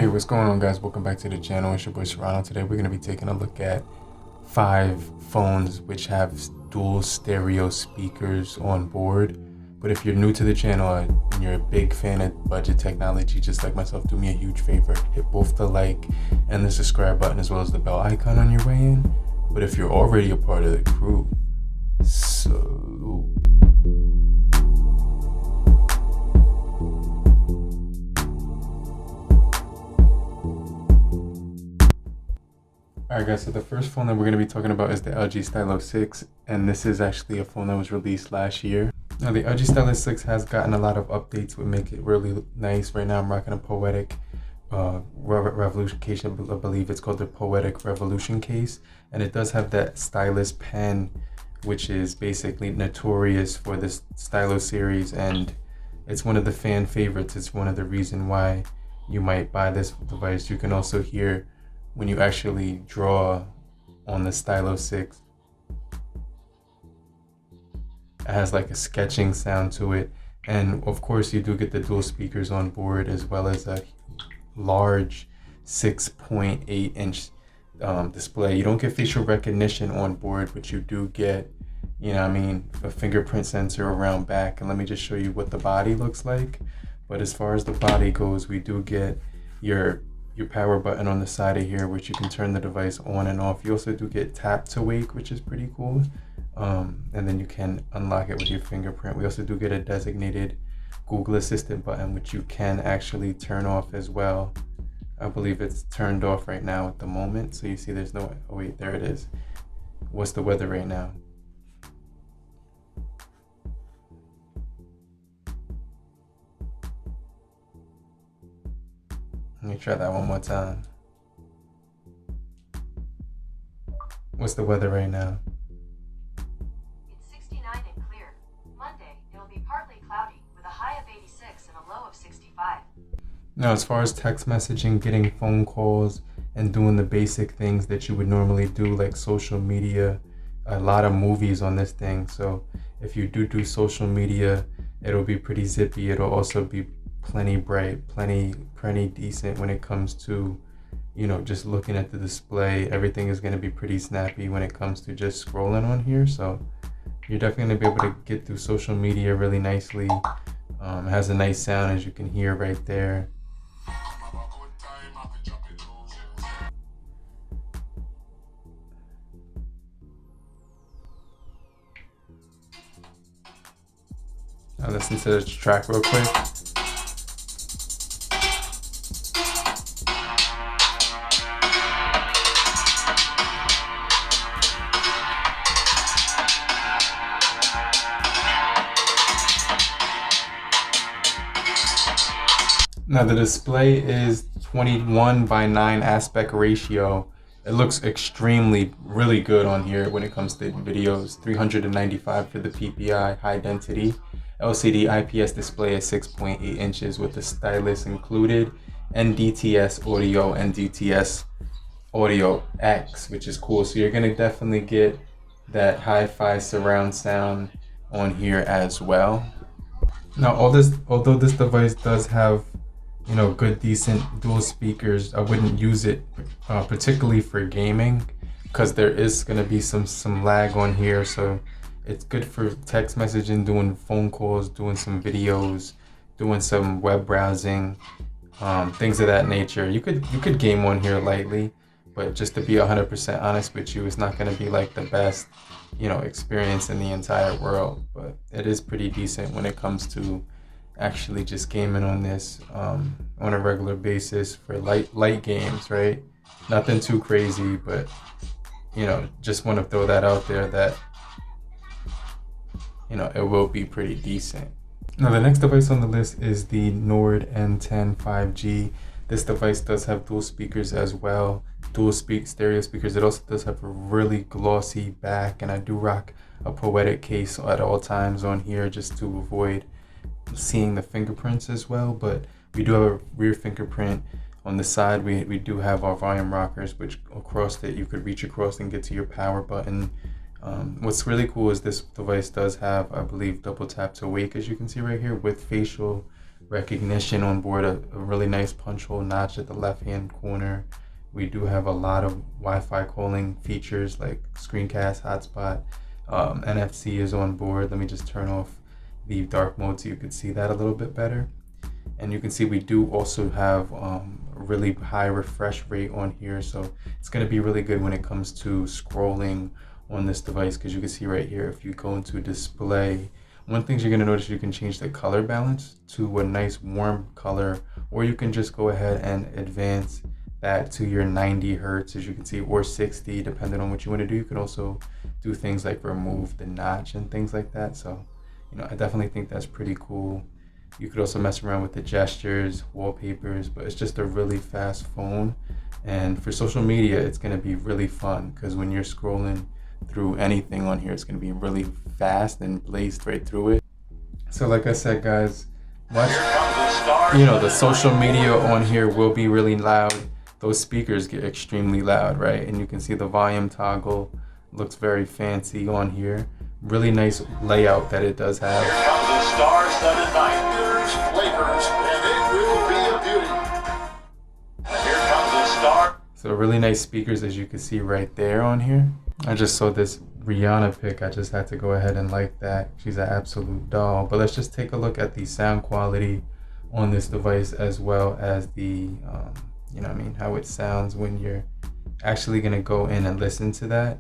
Hey, what's going on, guys? Welcome back to the channel. It's your boy Cyrano. Today we're going to be taking a look at 5 phones which have dual stereo speakers on board. But if you're new to the channel and you're a big fan of budget technology just like myself, do me a huge favor. Hit both the like and the subscribe button as well as the bell icon on your way in. But if you're already a part of the crew, salute. Alright guys, so the first phone that we're going to be talking about is the LG Stylus 6, and this is actually a phone that was released last year. Now the LG Stylus 6 has gotten a lot of updates which make it really nice. Right now I'm rocking a Poetic Revolution case. I believe it's called the Poetic Revolution case, and it does have that stylus pen which is basically notorious for this Stylo series, and it's one of the fan favorites. It's one of the reasons why you might buy this device. You can also hear when you actually draw on the Stylus 6, it has like a sketching sound to it. And of course you do get the dual speakers on board, as well as a large 6.8 inch display. You don't get facial recognition on board, but you do get, a fingerprint sensor around back. And let me just show you what the body looks like. But as far as the body goes, we do get your power button on the side of here, which you can turn the device on and off. You also do get tap to wake, which is pretty cool. And then you can unlock it with your fingerprint. We also do get a designated Google Assistant button, which you can actually turn off as well. I believe it's turned off right now at the moment. So you see there's no, oh wait, there it is. What's the weather right now? Let me try that one more time. What's the weather right now? It's 69 and clear. Monday, it'll be partly cloudy with a high of 86 and a low of 65. Now, as far as text messaging, getting phone calls, and doing the basic things that you would normally do, like social media, a lot of movies on this thing. So if you do social media, it'll be pretty zippy. It'll also be plenty bright, plenty decent when it comes to, just looking at the display. Everything is going to be pretty snappy when it comes to just scrolling on here. So you're definitely going to be able to get through social media really nicely. It has a nice sound, as you can hear right there. Now listen to the track real quick. Now the display is 21:9 aspect ratio. It looks really good on here when it comes to videos. 395 for the PPI high density. LCD IPS display at 6.8 inches with the stylus included. NDTS audio, NDTS audio X, which is cool. So you're gonna definitely get that hi-fi surround sound on here as well. Now although this device does have good decent dual speakers, I wouldn't use it particularly for gaming, because there is going to be some lag on here. So it's good for text messaging, doing phone calls, doing some videos, doing some web browsing, things of that nature. You could game on here lightly, but just to be 100% honest with you, it's not going to be like the best experience in the entire world. But it is pretty decent when it comes to actually just gaming on this on a regular basis for light games, right? Nothing too crazy, but just want to throw that out there that it will be pretty decent. Now the next device on the list is the Nord N10 5G. This device does have dual speakers as well, stereo speakers. It also does have a really glossy back, and I do rock a Poetic case at all times on here just to avoid seeing the fingerprints as well. But we do have a rear fingerprint on the side. We do have our volume rockers, which across it you could reach across and get to your power button. What's really cool is this device does have, I believe, double tap to wake, as you can see right here, with facial recognition on board, a really nice punch hole notch at the left hand corner. We do have a lot of Wi-Fi calling features like screencast, hotspot, NFC is on board. Let me just turn off the dark mode so you can see that a little bit better. And you can see we do also have a really high refresh rate on here, so it's going to be really good when it comes to scrolling on this device, because you can see right here, if you go into display, one thing you're going to notice, you can change the color balance to a nice warm color, or you can just go ahead and advance that to your 90 hertz, as you can see, or 60, depending on what you want to do. You can also do things like remove the notch and things like that. So, you know, I definitely think that's pretty cool. You could also mess around with the gestures, wallpapers, but it's just a really fast phone. And for social media, it's going to be really fun, because when you're scrolling through anything on here, it's going to be really fast and blazed right through it. So like I said, guys, the social media on here will be really loud. Those speakers get extremely loud, right? And you can see the volume toggle looks very fancy on here. Really nice layout that it does have. Here comes the star-studded night. Lakers, and it will be a beauty. Here comes the star. So really nice speakers, as you can see right there on here. I just saw this Rihanna pic. I just had to go ahead and like that. She's an absolute doll. But let's just take a look at the sound quality on this device, as well as the, how it sounds when you're actually going to go in and listen to that.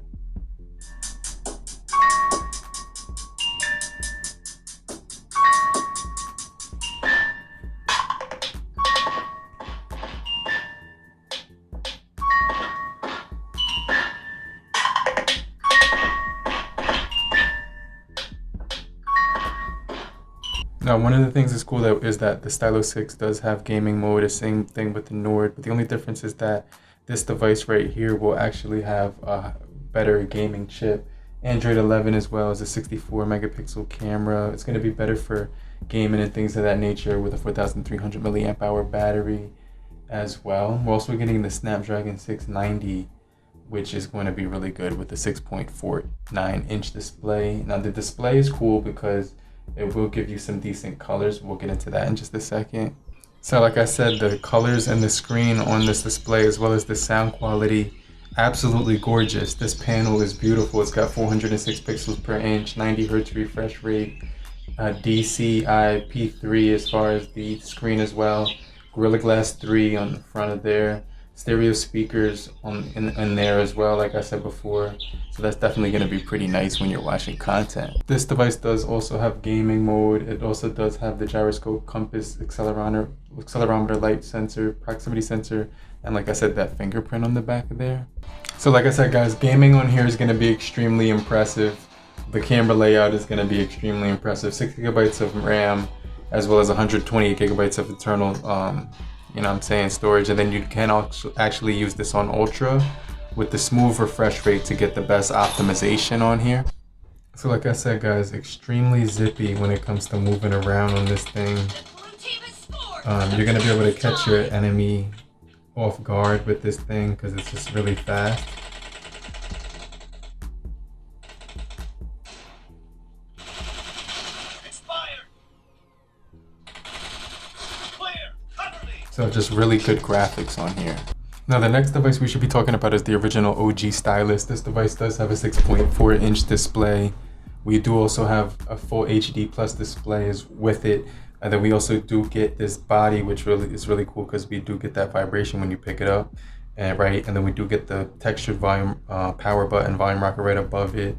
Now, one of the things that's cool is that the Stylo 6 does have gaming mode, the same thing with the Nord, but the only difference is that this device right here will actually have a better gaming chip. Android 11 as well as a 64 megapixel camera. It's going to be better for gaming and things of that nature, with a 4,300 milliamp hour battery as well. We're also getting the Snapdragon 690, which is going to be really good with the 6.49 inch display. Now the display is cool because it will give you some decent colors. We'll get into that in just a second. So like I said, the colors and the screen on this display, as well as the sound quality, absolutely gorgeous. This panel is beautiful. It's got 406 pixels per inch, 90 hertz refresh rate, DCI P3 as far as the screen as well, Gorilla Glass 3 on the front of there, stereo speakers in there as well, like I said before. So that's definitely going to be pretty nice when you're watching content. This device does also have gaming mode. It also does have the gyroscope, compass, accelerometer, light sensor, proximity sensor, and like I said, that fingerprint on the back of there. So like I said, guys, gaming on here is going to be extremely impressive. The camera layout is going to be extremely impressive. 6 gigabytes of RAM, as well as 128 gigabytes of internal storage. And then you can also actually use this on Ultra with the smooth refresh rate to get the best optimization on here. So like I said, guys, extremely zippy when it comes to moving around on this thing. You're going to be able to catch your enemy off guard with this thing because it's just really fast. So just really good graphics on here. Now the next device we should be talking about is the original OG Stylus. This device does have a 6.4 inch display. We do also have a full HD plus display with it. And then we also do get this body, which really is really cool because we do get that vibration when you pick it up. And then we do get the textured volume power button, volume rocker right above it,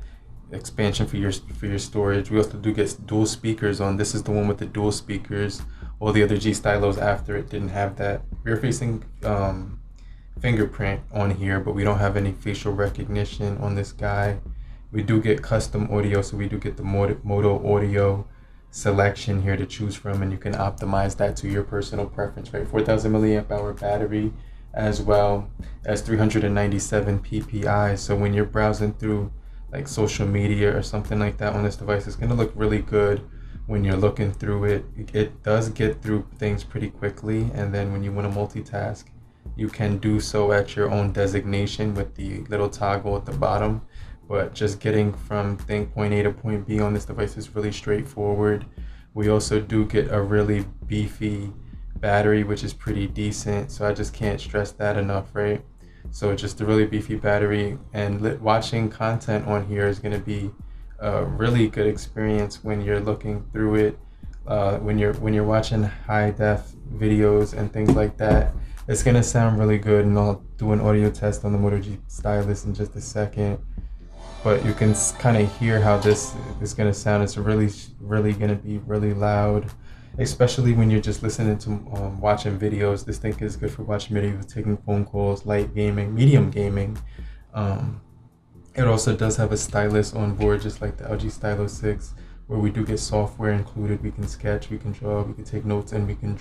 expansion for your storage. We also do get dual speakers on. This is the one with the dual speakers. All the other G Stylos after it didn't have that rear-facing fingerprint on here, but we don't have any facial recognition on this guy. We do get custom audio, so we do get the Moto audio selection here to choose from, and you can optimize that to your personal preference, right? 4,000 milliamp hour battery, as well as 397 PPI. So when you're browsing through like social media or something like that on this device, it's gonna look really good. When you're looking through it, it does get through things pretty quickly, and then when you want to multitask, you can do so at your own designation with the little toggle at the bottom. But just getting from point A to point B on this device is really straightforward. We also do get a really beefy battery, which is pretty decent. So I just can't stress that enough, right? So just a really beefy battery, and watching content on here is going to be a really good experience when you're looking through it. When you're watching high def videos and things like that, it's gonna sound really good. And I'll do an audio test on the Moto G Stylus in just a second. But you can kind of hear how this is gonna sound. It's really gonna be really loud, especially when you're just listening to watching videos. This thing is good for watching videos, taking phone calls, light gaming, medium gaming. Um, it also does have a stylus on board, just like the LG Stylo 6, where we do get software included. We can sketch, we can draw, we can take notes, and we can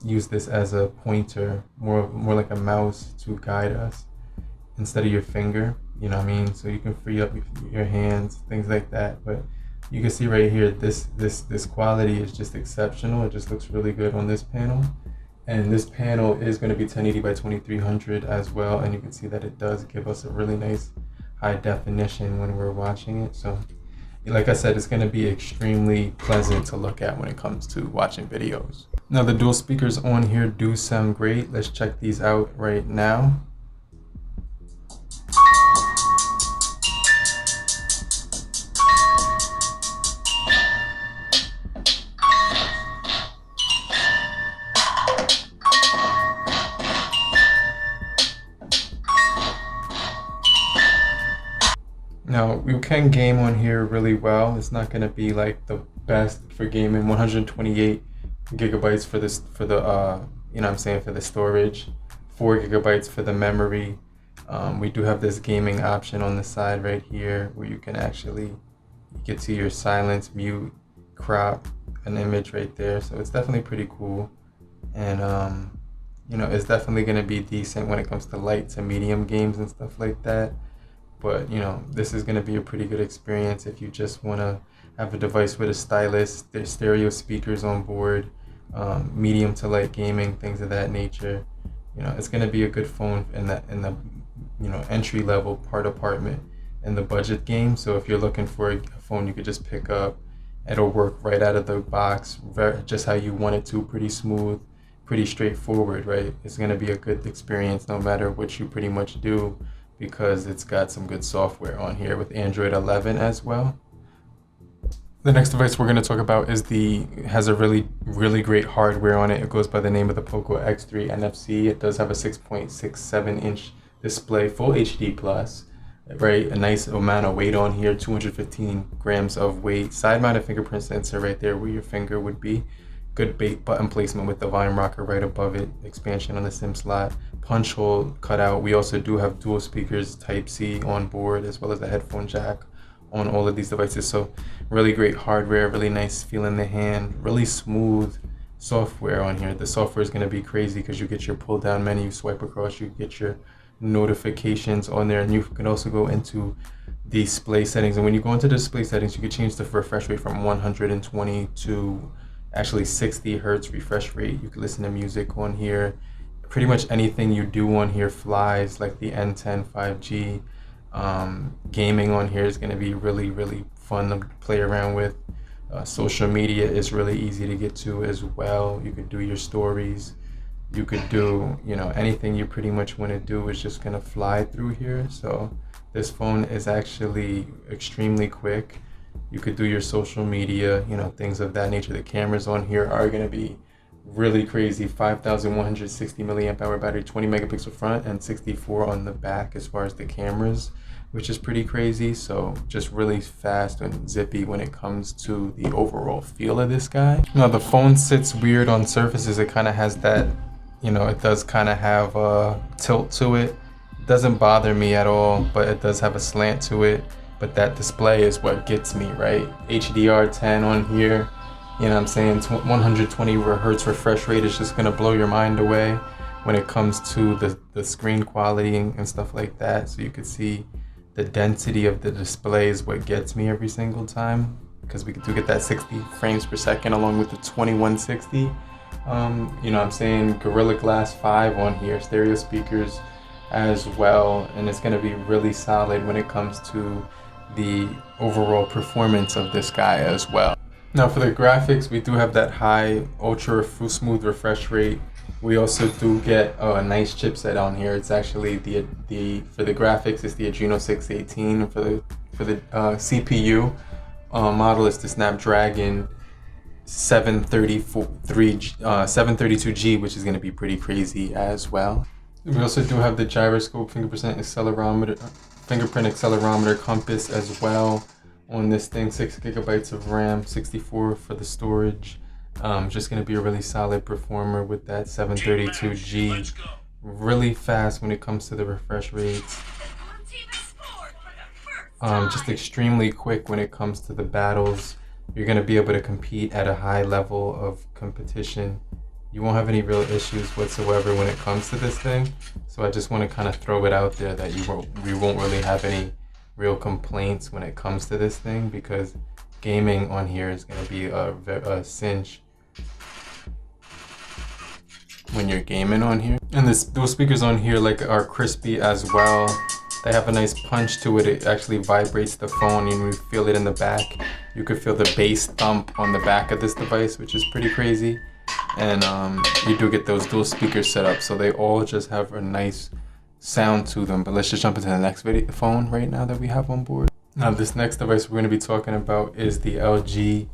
use this as a pointer, more like a mouse to guide us instead of your finger. You know what I mean? So you can free up your hands, things like that. But you can see right here, this quality is just exceptional. It just looks really good on this panel. And this panel is going to be 1080 by 2300 as well, and you can see that it does give us a really nice high definition when we're watching it. So like I said, it's going to be extremely pleasant to look at when it comes to watching videos. Now the dual speakers on here do sound great. Let's check these out right now. Now, you can game on here really well. It's not going to be like the best for gaming. 128 gigabytes for this, for the you know what I'm saying, for the storage, 4 gigabytes for the memory. We do have this gaming option on the side right here where you can actually get to your silence, mute, crop an image right there. So it's definitely pretty cool. And you know, it's definitely going to be decent when it comes to light to medium games and stuff like that. But you know, this is going to be a pretty good experience if you just want to have a device with a stylus. There's stereo speakers on board, medium to light gaming, things of that nature. You know, it's going to be a good phone in the you know, entry level part apartment in the budget game. So if you're looking for a phone you could just pick up, it'll work right out of the box, just how you want it to, pretty smooth, pretty straightforward, right? It's going to be a good experience no matter what you pretty much do, because it's got some good software on here with Android 11 as well. The next device we're going to talk about has a really great hardware on it. It goes by the name of the Poco X3 NFC. It does have a 6.67 inch display, full HD plus, right? A nice amount of weight on here, 215 grams of weight. Side mounted fingerprint sensor right there where your finger would be. Good button placement with the volume rocker right above it. Expansion on the SIM slot. Punch hole cut out. We also do have dual speakers Type-C on board, as well as a headphone jack on all of these devices. So really great hardware, really nice feel in the hand, really smooth software on here. The software is going to be crazy because you get your pull down menu, swipe across, you get your notifications on there, and you can also go into display settings. And when you go into display settings, you can change the refresh rate from 120 to actually 60 hertz refresh rate. You can listen to music on here. Pretty much anything you do on here flies, like the N10 5G. Gaming on here is going to be really fun to play around with. Social media is really easy to get to as well. You could do your stories. You could do, you know, anything you pretty much want to do is just going to fly through here. So this phone is actually extremely quick. You could do your social media, you know, things of that nature. The cameras on here are going to be really crazy. 5,160 milliamp hour battery, 20 megapixel front and 64 on the back as far as the cameras, which is pretty crazy. So just really fast and zippy when it comes to the overall feel of this guy. Now the phone sits weird on surfaces. It kind of has that, you know, it does kind of have a tilt to it. It doesn't bother me at all, but it does have a slant to it. But that display is what gets me, right? HDR10 on here, you know what I'm saying? 120 hertz refresh rate is just gonna blow your mind away when it comes to the screen quality and stuff like that. So you can see the density of the display is what gets me every single time, because we do get that 60 frames per second along with the 2160. You know what I'm saying? Gorilla Glass 5 on here, stereo speakers as well, and it's gonna be really solid when it comes to the overall performance of this guy as well. Now for the graphics, we do have that high ultra smooth refresh rate. We also do get a nice chipset on here. It's actually the for the graphics, it's the Adreno 618. For the CPU model, it's the Snapdragon 732G, which is going to be pretty crazy as well. We also do have the gyroscope, fingerprint accelerometer, compass as well on this thing. 6 gigabytes of RAM, 64 for the storage. Just going to be a really solid performer with that 732G. Really fast when it comes to the refresh rates. Just extremely quick when it comes to the battles. You're going to be able to compete at a high level of competition. You won't have any real issues whatsoever when it comes to this thing. So I just want to kind of throw it out there that we won't really have any real complaints when it comes to this thing, because gaming on here is going to be a cinch when you're gaming on here. And those speakers on here are crispy as well. They have a nice punch to it. It actually vibrates the phone and you feel it in the back. You could feel the bass thump on the back of this device, which is pretty crazy. And you do get those dual speakers set up, so they all just have a nice sound to them. But let's just jump into the next phone right now that we have on board. Now this next device we're going to be talking about is the LG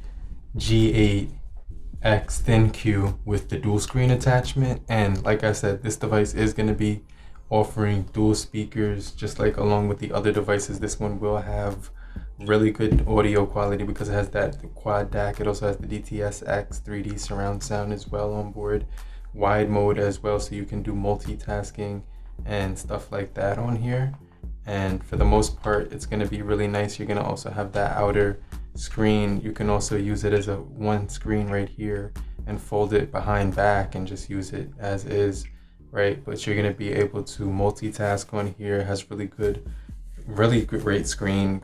G8X Thin-Q with the dual screen attachment. And like I said, this device is going to be offering dual speakers, just like along with the other devices. This one will have really good audio quality because it has that quad DAC. It also has the DTS-X 3D surround sound as well on board, wide mode as well, so you can do multitasking and stuff like that on here. And for the most part, it's going to be really nice. You're going to also have that outer screen. You can also use it as a one screen right here and fold it behind back and just use it as is, right? But you're going to be able to multitask on here. It has really great screen.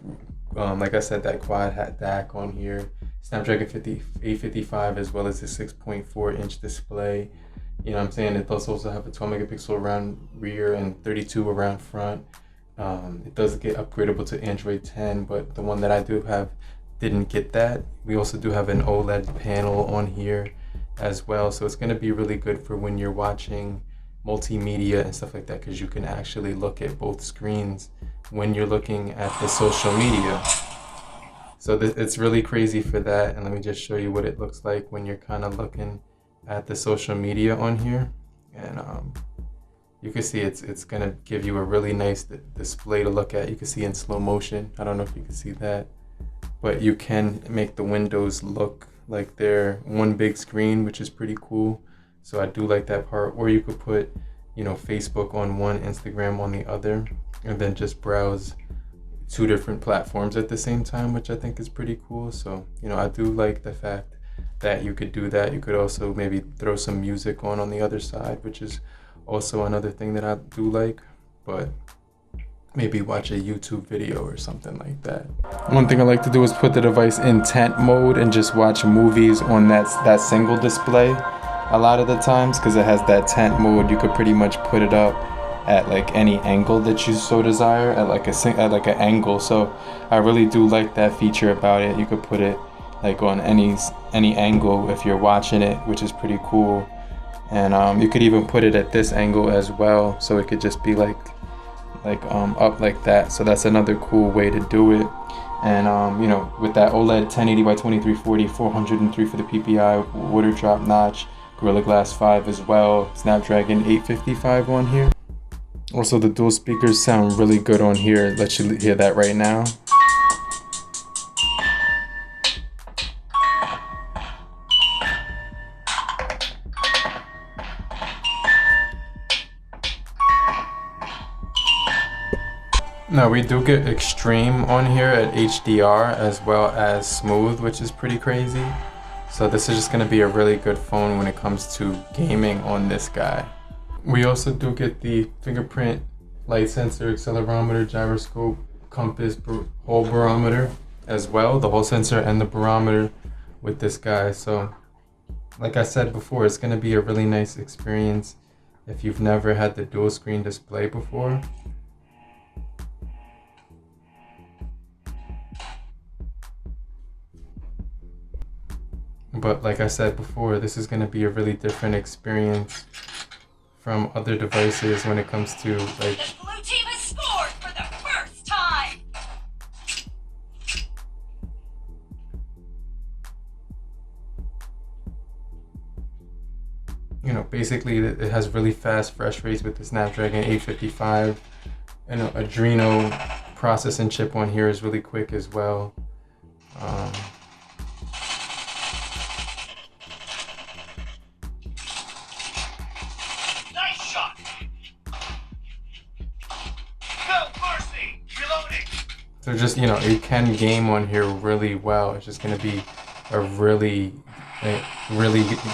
Like I said, that quad hat DAC on here, Snapdragon 855, as well as the 6.4 inch display. You know what I'm saying? It does also have a 12 megapixel around rear and 32 around front. It does get upgradable to Android 10, but the one that I do have didn't get that. We also do have an OLED panel on here as well, so it's going to be really good for when you're watching multimedia and stuff like that, because you can actually look at both screens when you're looking at the social media. So it's really crazy for that. And let me just show you what it looks like when you're kind of looking at the social media on here. And you can see it's gonna give you a really nice display to look at. You can see in slow motion. I don't know if you can see that, but you can make the windows look like they're one big screen, which is pretty cool. So I do like that part. Or you could put, Facebook on one, Instagram on the other, and then just browse 2 different platforms at the same time, which I think is pretty cool. So, I do like the fact that you could do that. You could also maybe throw some music on the other side, which is also another thing that I do like, but maybe watch a YouTube video or something like that. One thing I like to do is put the device in tent mode and just watch movies on that single display a lot of the times, because it has that tent mode. You could pretty much put it up at like any angle that you so desire, at like an angle. So I really do like that feature about it. You could put it like on any angle if you're watching it, which is pretty cool. And you could even put it at this angle as well, so it could just be like up like that. So that's another cool way to do it. And with that OLED 1080 by 2340, 403 for the PPI, water drop notch, Gorilla Glass 5 as well, Snapdragon 855 on here. Also, the dual speakers sound really good on here. Let you hear that right now. Now we do get extreme on here at HDR as well as smooth, which is pretty crazy. So this is just going to be a really good phone when it comes to gaming on this guy. We also do get the fingerprint, light sensor, accelerometer, gyroscope, compass, Hall barometer as well, the Hall sensor and the barometer with this guy. So like I said before, it's going to be a really nice experience if you've never had the dual screen display before. But like I said before, this is going to be a really different experience from other devices when it comes to like. The blue team has scored for the first time. You know, basically it has really fast refresh rates with the Snapdragon 855, and Adreno processing chip on here is really quick as well. Nice shot. No mercy. Reloading. So just, you know, you can game on here really well. It's just going to be a really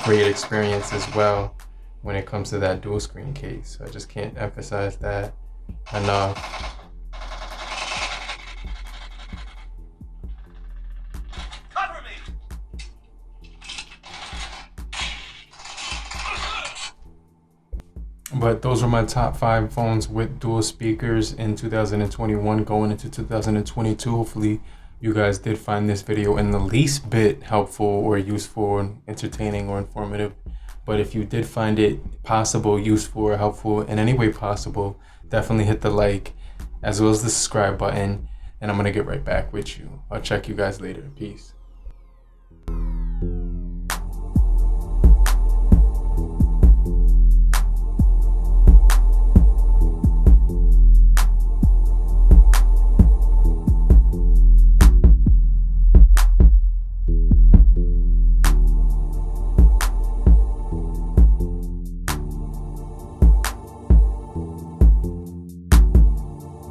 great experience as well when it comes to that dual screen case. So I just can't emphasize that enough. Cover me. But those were my top 5 phones with dual speakers in 2021 going into 2022. Hopefully you guys did find this video in the least bit helpful or useful, entertaining or informative. But if you did find it possible, useful or helpful in any way possible, definitely hit the like as well as the subscribe button. And I'm going to get right back with you. I'll check you guys later. Peace.